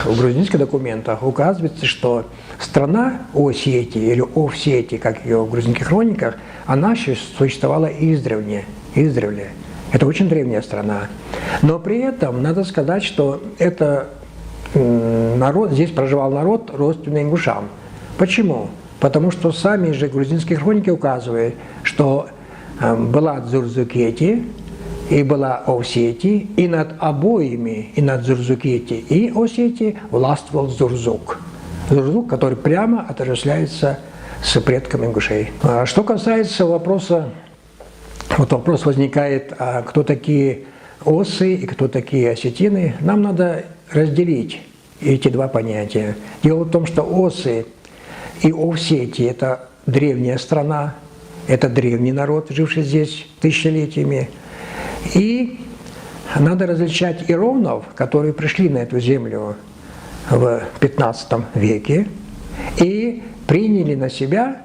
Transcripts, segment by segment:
В грузинских документах указывается, что страна Осетии или Овсетии, как ее в грузинских хрониках, она существовала издревле. Это очень древняя страна. Но при этом надо сказать, что это народ, здесь проживал народ, родственный ингушам. Почему? Потому что сами же грузинские хроники указывают, что была Дзурзукети и была Овсетия, и над обоими, и над Дзурзукети и Осетией властвовал Зурзук. Зурзук, который прямо отождествляется с предком ингушей. Что касается вопроса, вот вопрос возникает, кто такие осы и кто такие осетины, нам надо разделить эти два понятия. Дело в том, что осы и Овсетия – это древняя страна, это древний народ, живший здесь тысячелетиями. И надо различать иронов, которые пришли на эту землю в 15 веке и приняли на себя,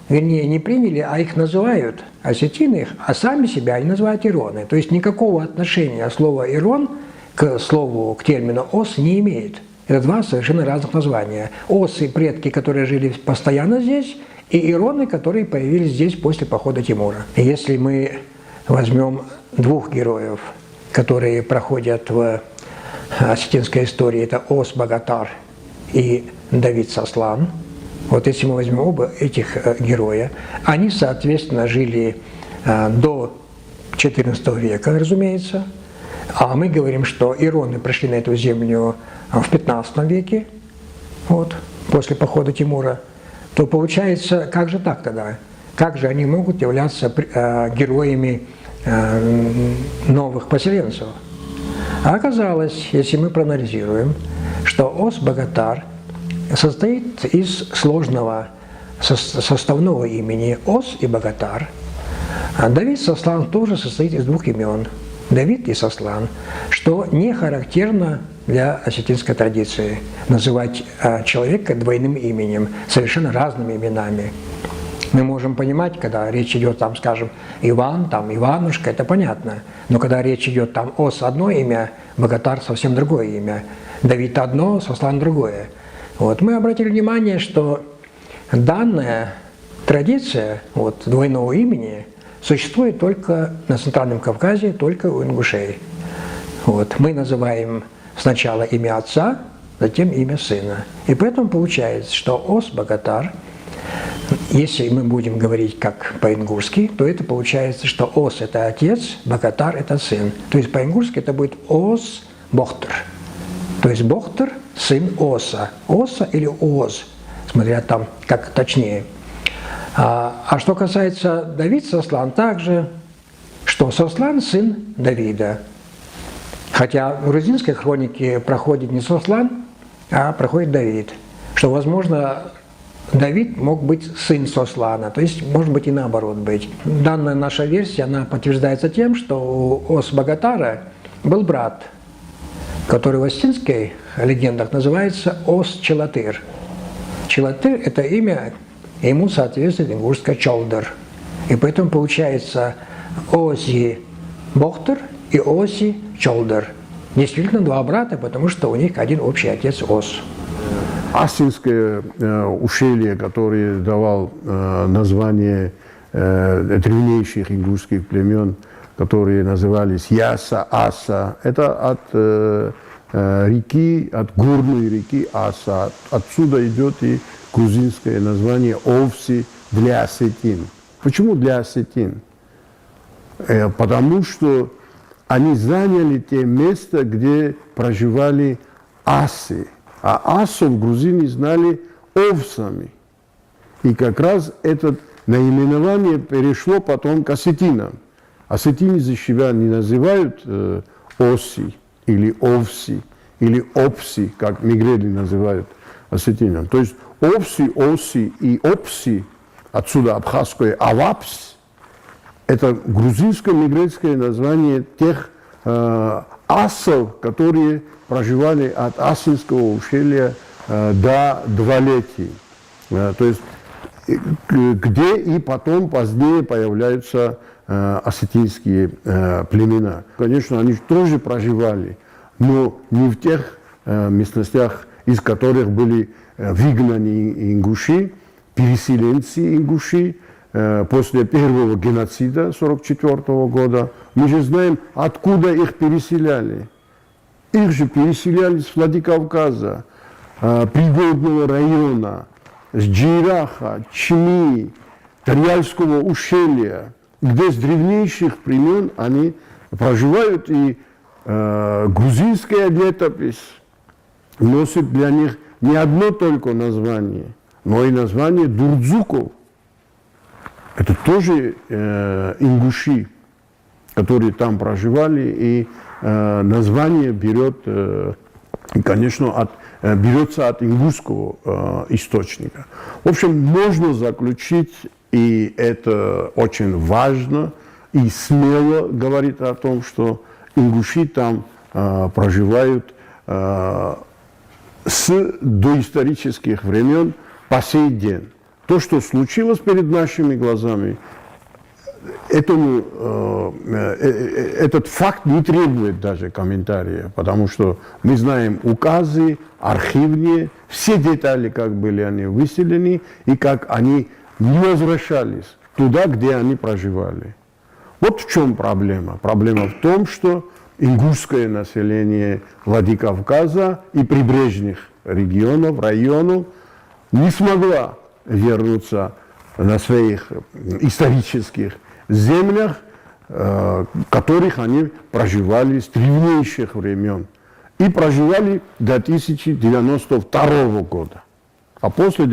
вернее, не приняли, а их называют осетины, а сами себя они называют ироны. То есть никакого отношения слово «ирон» к слову, к термину «ос» не имеет. Это два совершенно разных названия. Осы – предки, которые жили постоянно здесь, и ироны, которые появились здесь после похода Тимура. Если мы возьмем двух героев, которые проходят в осетинской истории, это Ос Богатар и Давид Сослан. Вот если мы возьмем оба этих героя, они, соответственно, жили до XIV века, разумеется, а мы говорим, что ироны пришли на эту землю в XV веке, вот, после похода Тимура, то получается, как же так тогда? Как же они могут являться героями новых поселенцев? А оказалось, если мы проанализируем, что Ос Богатар состоит из сложного составного имени Ос и Богатар. А Давид Сослан тоже состоит из двух имен – Давид и Сослан, что не характерно для осетинской традиции называть человека двойным именем, совершенно разными именами. Мы можем понимать, когда речь идет, там, скажем, Иван, там, Иванушка, это понятно. Но когда речь идет, там, Ос одно имя, Богатар совсем другое имя, Давид одно, Сослан другое. Вот. Мы обратили внимание, что данная традиция вот, двойного имени существует только на Центральном Кавказе, только у ингушей. Вот. Мы называем сначала имя отца, затем имя сына. И поэтому получается, что Ос Богатар, если мы будем говорить как по-ингушски, то это получается, что Ос – это отец, Богатар – это сын. То есть по-ингушски это будет Ос Бохтер. То есть Бохтер – сын Оса. Оса или Оз, смотря там, как точнее. А что касается Давид Сослан, также, что Сослан – сын Давида. Хотя в грузинской хронике проходит не Сослан, а проходит Давид. Что, возможно, Давид мог быть сын Сослана, то есть, может быть, и наоборот быть. Данная наша версия, она подтверждается тем, что у Ос Богатара был брат, который в осетинской легендах называется Ос Челатыр. Челатыр – это имя, ему соответствует ингушское Чолдер. И поэтому получается Оси Бохтер и Оси Чолдер. Действительно два брата, потому что у них один общий отец Ос. Асинское ущелье, которое давал название древнейших ингушских племен, которые назывались Яса, Аса, это от реки, от горной реки Аса. Отсюда идет и грузинское название Овси для осетин. Почему для осетин? Потому что они заняли те места, где проживали асы. А асов грузины знали овсами. И как раз это наименование перешло потом к осетинам. Осетины за себя не называют оси, или овси, или опси, как мигрели называют осетинам. То есть овси, оси и опси, отсюда абхазское авапс, это грузинско-мигрельское название тех асов, которые проживали от Асинского ущелья до Двалетии. То есть где и потом позднее появляются осетинские племена. Конечно, они тоже проживали, но не в тех местностях, из которых были выгнаны ингуши, переселенцы ингуши после первого геноцида 1944 года. Мы же знаем, откуда их переселяли. Их же переселяли с Владикавказа, Пригородного района, с Джейраха, Чми, Тарьяльского ущелья, где с древнейших времен они проживают, и грузинская летопись носит для них не одно только название, но и название Дурдзуков. Это тоже ингуши, которые там проживали, и название конечно, берется от ингушского источника. В общем, можно заключить, и это очень важно, и смело говорит о том, что ингуши там проживают с доисторических времен по сей день. То, что случилось перед нашими глазами, этот факт не требует даже комментария, потому что мы знаем указы, архивные, все детали, как были они выселены и как они не возвращались туда, где они проживали. Вот в чем проблема. Проблема в том, что ингушское население Владикавказа и прибрежных регионов, районов не смогла вернуться на своих исторических землях, которых они проживали с древнейших времен. И проживали до 1092 года. А после